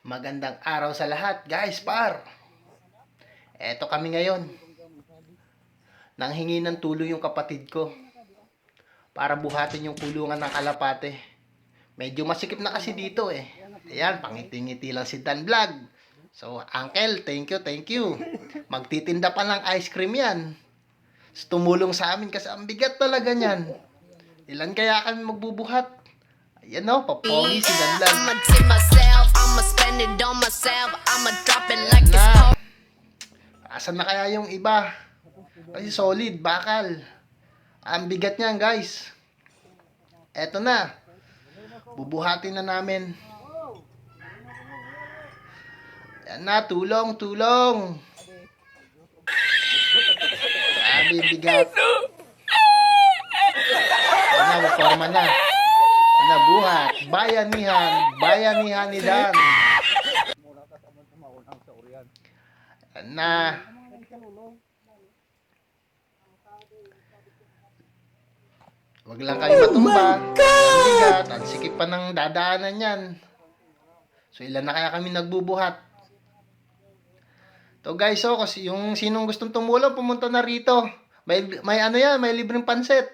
Magandang araw sa lahat, guys, par. Eto kami ngayon. Nanghingi ng tulong yung kapatid ko para buhatin yung kulungan ng kalapate. Medyo masikip na kasi dito eh. Ayan, pangiti-ngiti lang si Dan Vlog. So, Uncle, thank you, thank you. Magtitinda pa ng ice cream yan. Tumulong sa amin kasi ang bigat talaga niyan. Ilan kaya kami magbubuhat? Ayan o, papogi si Dan Vlog. Na. Asan na kaya yung iba? Kasi solid, bakal. Ang bigat niyan, guys. Eto na. Bubuhatin na namin. Yan na, tulong, tulong. Sabi, bigat. Yan na, maporma na. Yan na, buhat. Bayanihan. Bayanihan ni Dan. Yan na. Wag lang kayo matumba. Ang bigat. Ang sikip pa ng dadaanan yan. So, ilan na kaya kami nagbubuhat? So guys, so, kasi yung sinong gustong tumulong, pumunta na rito. May ano yan, may libreng pansit.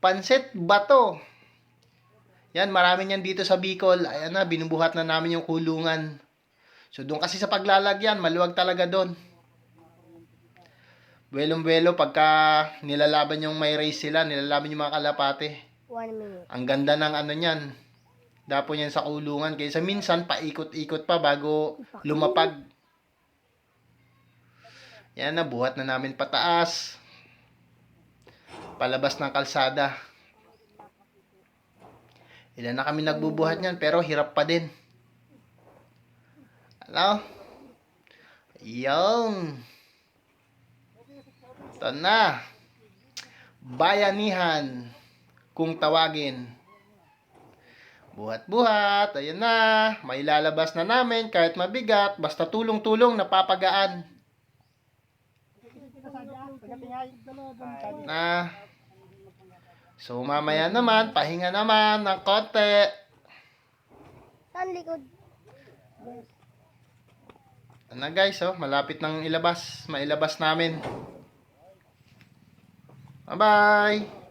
Pansit, bato. Yan, marami yan dito sa Bicol. Ayan na, binubuhat na namin yung kulungan. So, doon kasi sa paglalagyan, maluwag talaga doon. Buwelong-buwelo, pagka nilalaban yung may race sila, nilalaban yung mga kalapate. 1 minute. Ang ganda ng ano niyan. Dapo niyan sa kulungan. Kaysa minsan, paikot-ikot pa bago lumapag. Yan na, buhat na namin pataas. Palabas ng kalsada. Ilan na kami nagbubuhat niyan, pero hirap pa din. Ano? Yung. Ito na. Bayanihan. Kung tawagin. Buhat-buhat. Ayan na. May lalabas na namin kahit mabigat. Basta tulong-tulong napapagaan. Na. So mamaya naman, pahinga naman ng konti. Saan likod? Ano guys, oh, malapit nang ilabas. Mailabas namin. Bye-bye.